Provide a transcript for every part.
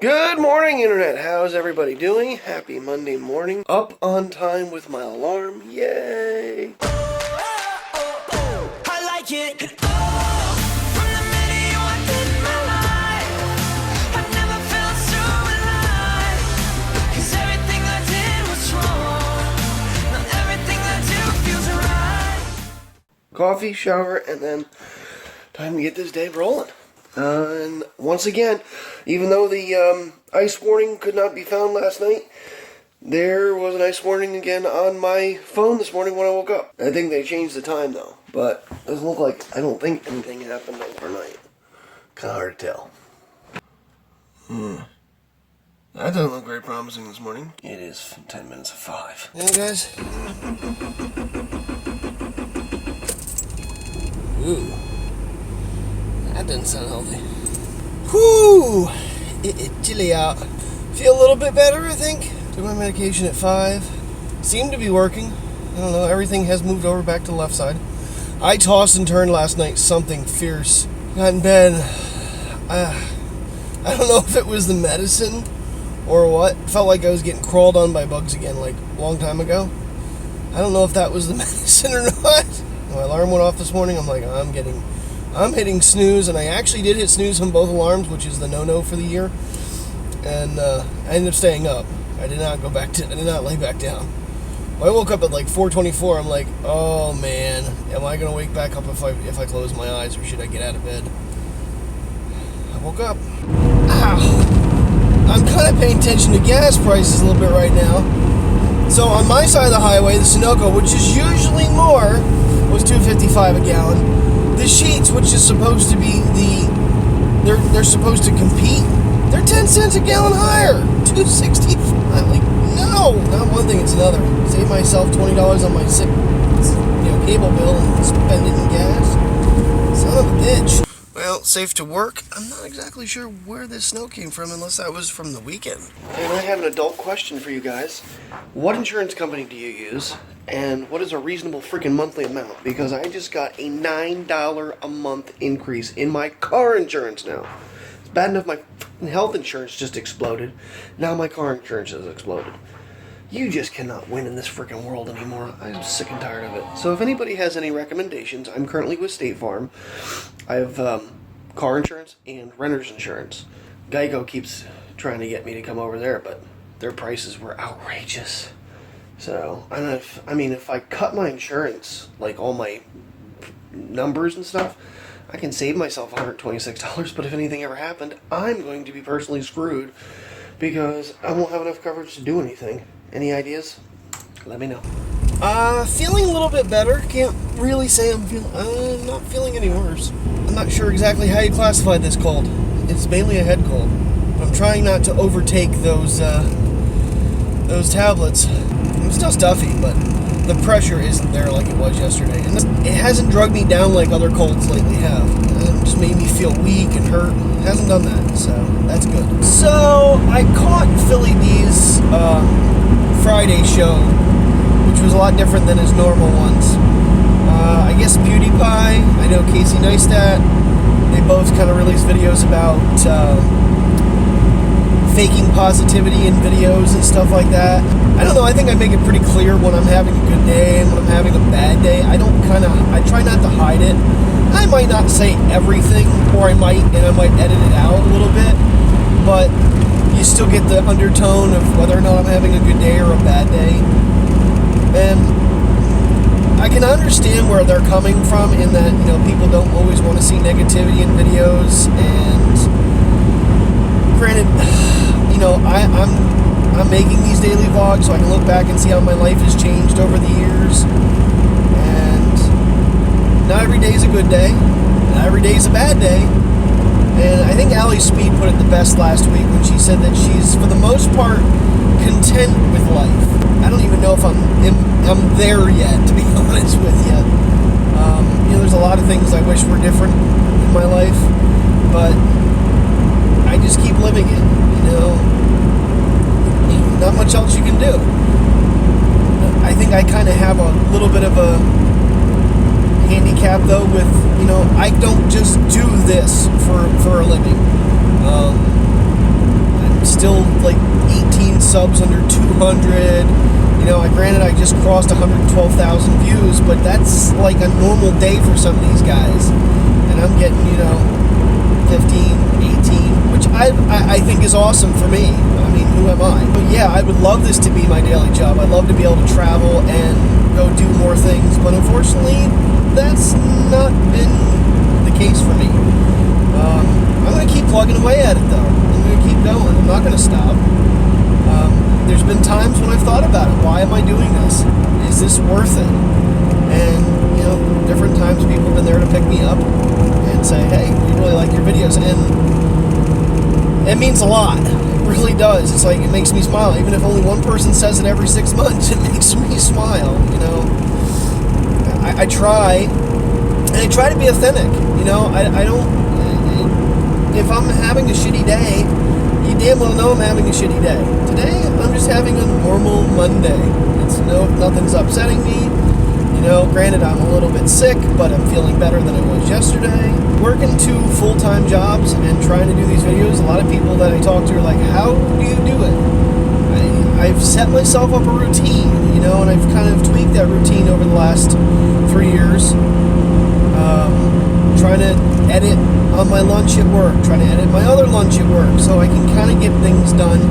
Good morning, Internet. How's everybody doing? Happy Monday morning. Up on time with my alarm. Yay! I like it. From the minute you walked in my life, I've never felt so alive. 'Cause everything I did was wrong. Now everything I do feels right. Coffee, shower, and then time to get this day rolling. And once again, even though the ice warning could not be found last night, there was an ice warning again on my phone this morning when I woke up. I think they changed the time though, but it doesn't look like, I don't think anything happened overnight. Kind of hard to tell. That doesn't look very promising this morning. It is 10 minutes of 5. Yeah, guys. Ooh. That doesn't sound healthy. Whew! It's chilly out. Feel a little bit better, I think. Took my medication at 5. Seemed to be working. I don't know, everything has moved over back to the left side. I tossed and turned last night, something fierce. Got in bed. I don't know if it was the medicine or what. Felt like I was getting crawled on by bugs again, like a long time ago. I don't know if that was the medicine or not. My alarm went off this morning. I'm like, I'm hitting snooze, and I actually did hit snooze on both alarms, which is the no-no for the year. And I ended up staying up. I did not lay back down. When I woke up at like 4:24. I'm like, oh man, am I gonna wake back up if I close my eyes, or should I get out of bed? I woke up. Ow! I'm kind of paying attention to gas prices a little bit right now. So on my side of the highway, the Sunoco, which is usually more, was $2.55 a gallon. The Sheets, which is supposed to be they're supposed to compete, they're 10 cents a gallon higher, $2.65. Like, no, not one thing, it's another. Save myself $20 on my cable bill and spend it in gas. Son of a bitch. Well, safe to work. I'm not exactly sure where this snow came from, unless that was from the weekend. And I have an adult question for you guys. What insurance company do you use? And what is a reasonable freaking monthly amount? Because I just got a $9 a month increase in my car insurance now. It's bad enough my health insurance just exploded. Now my car insurance has exploded. You just cannot win in this freaking world anymore. I'm sick and tired of it. So if anybody has any recommendations, I'm currently with State Farm. I have car insurance and renter's insurance. Geico keeps trying to get me to come over there, but their prices were outrageous. So, if I cut my insurance, like all my numbers and stuff, I can save myself $126, but if anything ever happened, I'm going to be personally screwed because I won't have enough coverage to do anything. Any ideas? Let me know. Feeling a little bit better. Can't really say I'm not feeling any worse. I'm not sure exactly how you classify this cold. It's mainly a head cold. But I'm trying not to overtake those tablets. I'm still stuffy, but the pressure isn't there like it was yesterday. And it hasn't drugged me down like other colds lately have. It just made me feel weak and hurt. It hasn't done that, so that's good. So, I caught Philly D's Friday show, which was a lot different than his normal ones. I guess PewDiePie, I know Casey Neistat, they both kind of released videos about faking positivity in videos and stuff like that. I don't know, I think I make it pretty clear when I'm having a good day and when I'm having a bad day. I try not to hide it. I might not say everything, or I might edit it out a little bit, but you still get the undertone of whether or not I'm having a good day or a bad day. And I can understand where they're coming from in that, people don't always want to see negativity in videos, and granted, I'm making these daily vlogs so I can look back and see how my life has changed over the years. And not every day is a good day. Not every day is a bad day. And I think Allie Speed put it the best last week when she said that she's, for the most part, content with life. I don't even know if I'm there yet, to be honest with you. There's a lot of things I wish were different in my life, but I just keep living it, Not much else you can do. I think I kind of have a little bit of a handicap, though, with, I don't just do this for a living. subs under 200. You know, granted, I just crossed 112,000 views, but that's like a normal day for some of these guys. And I'm getting, you know, 15, 18, which I think is awesome for me. I mean, who am I? But yeah, I would love this to be my daily job. I'd love to be able to travel and go do more things, but unfortunately, that's not been the case for me. I'm going to keep plugging away at it, though. I'm going to keep going. I'm not going to stop. There's been times when I've thought about it. Why am I doing this? Is this worth it? And, you know, different times people have been there to pick me up and say, hey, we really like your videos. And it means a lot. It really does. It's like, it makes me smile. Even if only one person says it every 6 months, it makes me smile, you know. I try, and I try to be authentic, you know. I don't, if I'm having a shitty day, you damn well know I'm having a shitty day. Today, I'm just having a normal Monday. It's nothing's upsetting me. You know, granted, I'm a little bit sick, but I'm feeling better than I was yesterday. Working 2 full-time jobs and trying to do these videos, a lot of people that I talk to are like, how do you do it? I've set myself up a routine, you know, and I've kind of tweaked that routine over the last 3 years. Trying to edit on my lunch at work, trying to edit my other lunch at work, so I can kind of get things done,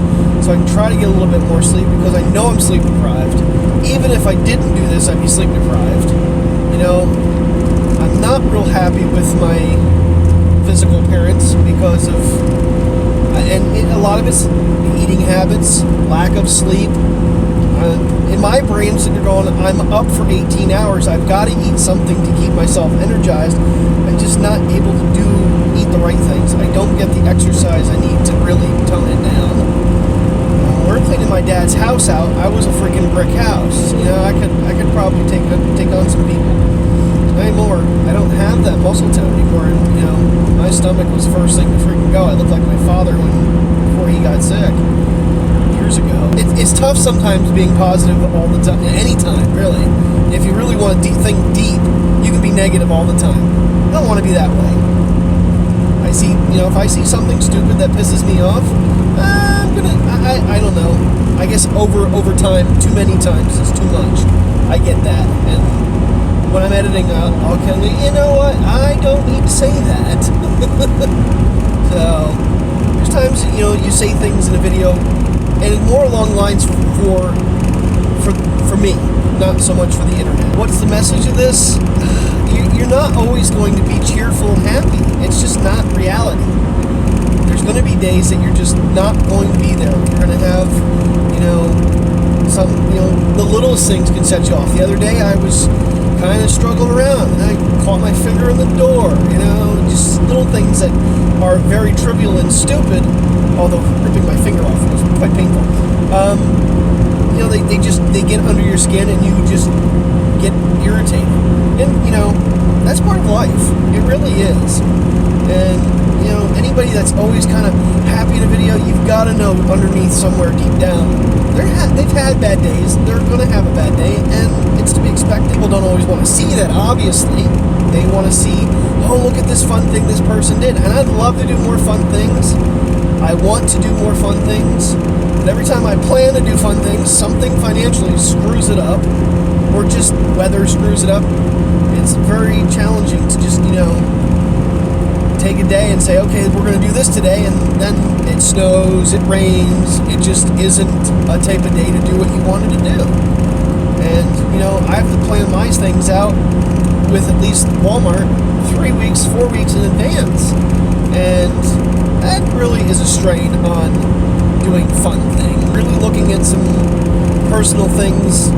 so I can try to get a little bit more sleep, because I know I'm sleep deprived. Even if I didn't do this, I'd be sleep deprived. You know, I'm not real happy with my physical appearance because of, a lot of it's eating habits, lack of sleep. In my brain, sitting there going, I'm up for 18 hours, I've got to eat something to keep myself energized. I'm just not able to eat the right things. I don't get the exercise I need to really tone it down. When we're cleaning my dad's house out, I was a freaking brick house. You know, I could probably take on some people. Not anymore. I don't have that muscle tone anymore. And, you know, my stomach was the first thing to freaking go. I looked like my father before he got sick years ago. It's tough sometimes being positive all the time, anytime, really. If you really want to think deep, you can be negative all the time. I don't want to be that way. If I see something stupid that pisses me off, I don't know. I guess over time, too many times is too much. I get that. And when I'm editing, I'll kind of, you know what, I don't need to say that. So, there's times, you know, you say things in a video, and it's more along the lines for me, not so much for the internet. What's the message of this? You're not always going to be cheerful and happy. It's just not reality. There's going to be days that you're just not going to be there. You're going to have, you know, the littlest things can set you off. The other day I was kind of struggling around and I caught my finger in the door, you know, just little things that are very trivial and stupid, although ripping my finger off was quite painful. You know, they get under your skin and you just get irritated. And, you know, that's part of life. It really is. And, you know, anybody that's always kind of happy in a video, you've got to know underneath somewhere deep down, they've had bad days. They're going to have a bad day, and it's to be expected. People don't always want to see that, obviously. They want to see, oh, look at this fun thing this person did. And I'd love to do more fun things. I want to do more fun things. But every time I plan to do fun things, something financially screws it up, or just weather screws it up. It's very challenging to just, you know, take a day and say, okay, we're going to do this today, and then it snows, it rains, it just isn't a type of day to do what you wanted to do. And, you know, I have to plan my things out with at least Walmart 3 weeks, 4 weeks in advance. And that really is a strain on doing fun things. Really looking at some personal things.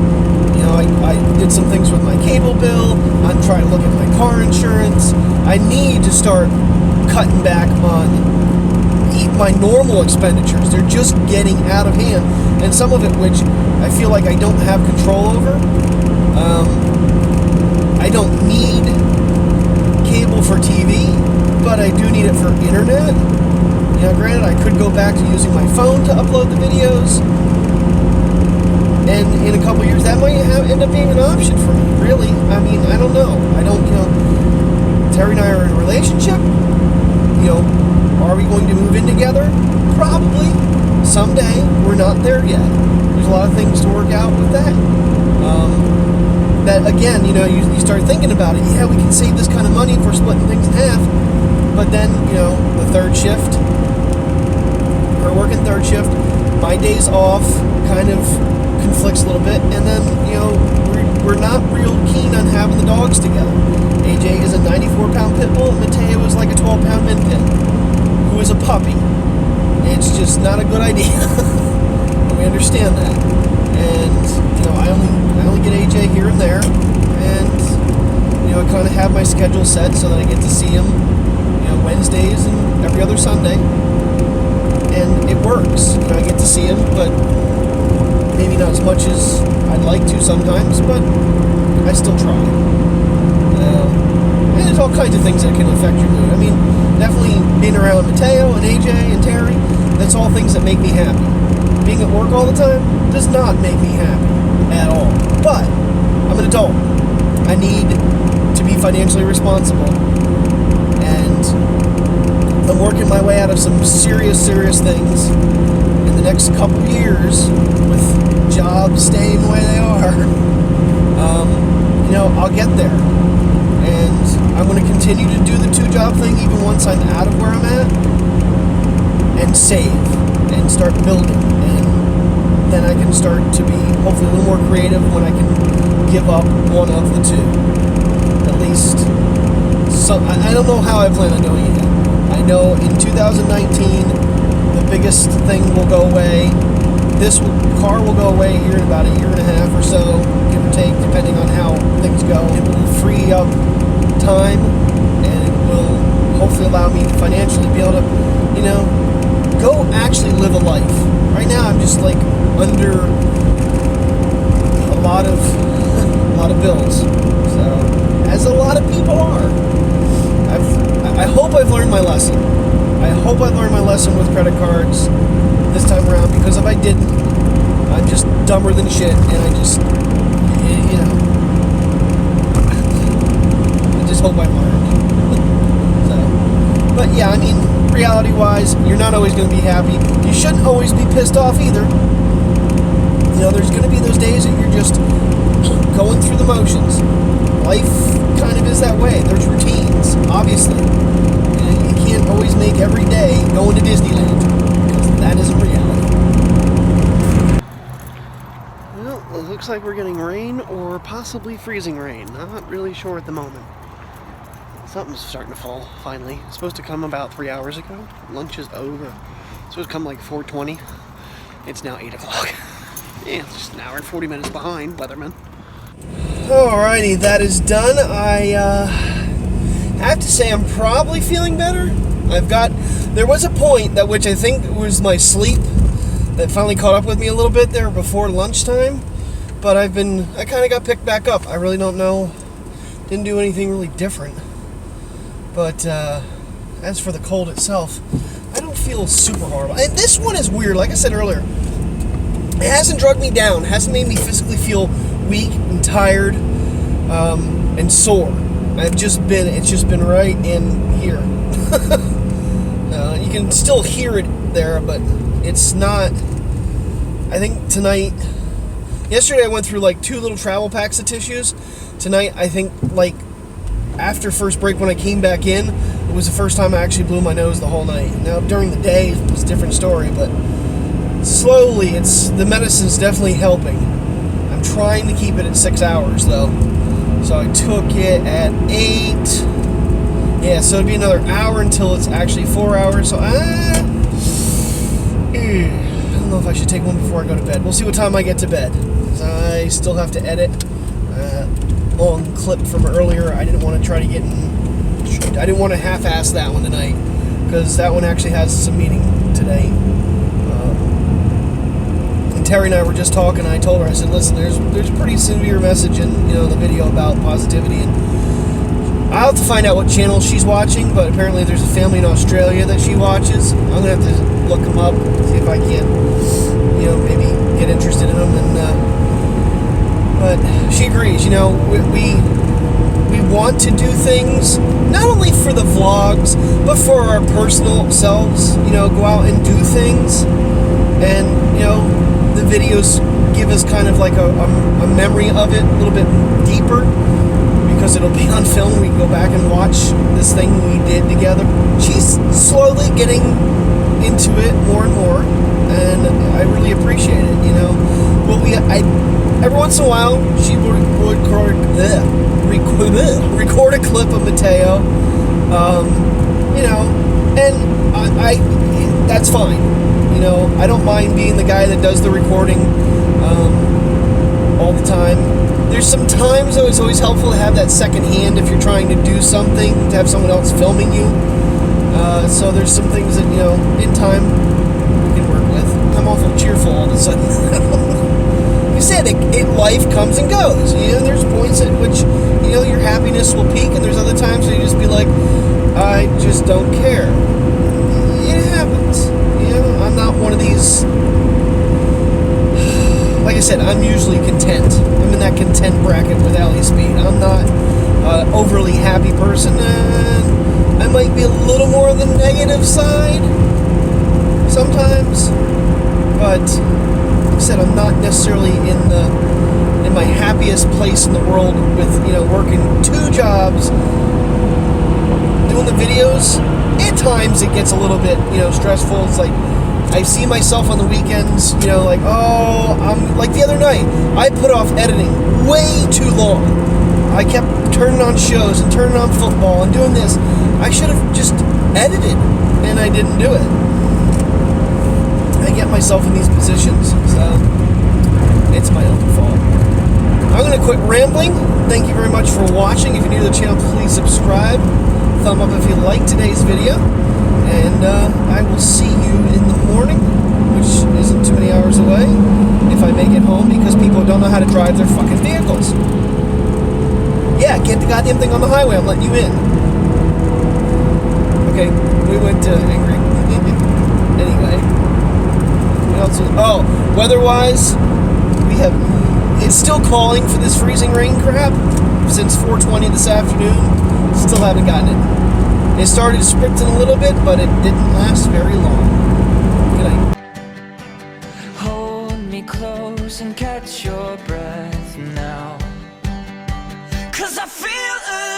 You know, I did some things with my cable bill. I'm trying to look at my car insurance. I need to start cutting back on my normal expenditures. They're just getting out of hand, and some of it which I feel like I don't have control over. I don't need cable for TV, but I do need it for internet. You know, granted, I could go back to using my phone to upload the videos, and in a couple years, that might end up being an option for me, really. I mean, I don't know. You know, Terry and I are in a relationship. You know, are we going to move in together? Probably. someday. We're not there yet. There's a lot of things to work out with that. That again, you know, you start thinking about it. Yeah, we can save this kind of money if we're splitting things in half. But then, you know, the third shift, we're working third shift. My days off kind of conflicts a little bit, and then, you know, we're not real keen on having the dogs together. AJ is a 94-pound pit bull, and Mateo is like a 12-pound min pin, who is a puppy. It's just not a good idea. We understand that, and you know, I only get AJ here and there, and you know, I kind of have my schedule set so that I get to see him, you know, Wednesdays and every other Sunday, and it works. You know, I get to see him, but maybe not as much as I'd like to sometimes, but I still try. And there's all kinds of things that can affect your mood. I mean, definitely being around Mateo and AJ and Terry, that's all things that make me happy. Being at work all the time does not make me happy at all. But I'm an adult. I need to be financially responsible. And I'm working my way out of some serious things in the next couple of years with jobs staying the way they are. You know, I'll get there. And I'm going to continue to do the 2-job thing even once I'm out of where I'm at, and save and start building, and then I can start to be hopefully a little more creative when I can give up one of the two. At least some. I don't know how I plan on doing it yet. I know in 2019 the biggest thing will go away. This car will go away here in about a year and a half or so, give or take, depending on how things go. It will free up time, and it will hopefully allow me to financially be able to, you know, go actually live a life. Right now I'm just like under a lot of bills. So, as a lot of people are. I hope I've learned my lesson. I hope I've learned my lesson with credit cards this time around, because if I didn't, I'm just dumber than shit, and I just, you know, I just hope I've learned. So, but yeah, I mean, reality-wise, you're not always going to be happy. You shouldn't always be pissed off either. You know, there's going to be those days that you're just going through the motions. Life kind of is that way. There's routines, obviously. You can't always make every day going to Disneyland, because that isn't reality. Well, it looks like we're getting rain or possibly freezing rain. Not really sure at the moment. Something's starting to fall, finally. It's supposed to come about 3 hours ago. Lunch is over. It's supposed to come like 4:20. It's now 8 o'clock. Yeah, it's just an hour and 40 minutes behind, weatherman. Alrighty, that is done. I have to say I'm probably feeling better. There was a point that which I think was my sleep that finally caught up with me a little bit there before lunchtime. But I kind of got picked back up. I really don't know. Didn't do anything really different. But as for the cold itself, I don't feel super horrible. And this one is weird. Like I said earlier, it hasn't drugged me down. It hasn't made me physically feel weak and tired and sore. It's just been right in here. You can still hear it there, but it's not. I think tonight, yesterday I went through like 2 little travel packs of tissues. Tonight, I think, like, after first break when I came back in, it was the first time I actually blew my nose the whole night. Now, during the day, it was a different story, but slowly, the medicine's definitely helping. I'm trying to keep it at 6 hours, though. So I took it at 8. Yeah, so it'd be another hour until it's actually 4 hours. So I don't know if I should take one before I go to bed. We'll see what time I get to bed. So I still have to edit a long clip from earlier. I didn't want to try to get in. I didn't want to half-ass that one tonight, because that one actually has some meaning today. And Terry and I were just talking. I told her, I said, listen, there's a pretty severe message in the video about positivity, and I'll have to find out what channel she's watching, but apparently there's a family in Australia that she watches. I'm going to have to look them up, see if I can, maybe get interested in them. But she agrees, we want to do things, not only for the vlogs, but for our personal selves, go out and do things. videos give us kind of like a memory of it a little bit deeper, because it'll be on film. We can go back and watch this thing we did together. She's slowly getting into it more and more, and I really appreciate it, you know. Well, every once in a while, she would record a clip of Mateo, you know, and I that's fine. You know, I don't mind being the guy that does the recording all the time. There's some times, though, it's always helpful to have that second hand if you're trying to do something, to have someone else filming you. So there's some things that, you know, in time we can work with. I'm awful cheerful all of a sudden. You said life comes and goes. You know, there's points at which, you know, your happiness will peak, and there's other times where you just be like, I just don't care. It happens. You know, I'm not one of these. Like I said, I'm usually content. I'm in that content bracket with Alley Speed. I'm not an overly happy person. I might be a little more on the negative side sometimes, but like I said, I'm not necessarily in my happiest place in the world with, you know, working 2 jobs, doing the videos. At times it gets a little bit, you know, stressful. It's like I see myself on the weekends, you know, like, oh, I'm like the other night, I put off editing way too long. I kept turning on shows and turning on football and doing this. I should have just edited, and I didn't do it. I get myself in these positions, so it's my own fault. I'm going to quit rambling. Thank you very much for watching. If you're new to the channel, please subscribe. Thumb up if you like today's video. And I will see you in the morning, which isn't too many hours away, if I make it home, because people don't know how to drive their fucking vehicles. Yeah, get the goddamn thing on the highway. I'm letting you in. Okay, we went to Angry. Anyway. What else? Oh, weather-wise, it's still calling for this freezing rain crap since 4:20 this afternoon. Still haven't gotten it. It started sprinkling a little bit, but it didn't last very long. Good night. Hold me close and catch your breath now, 'cause I feel alive.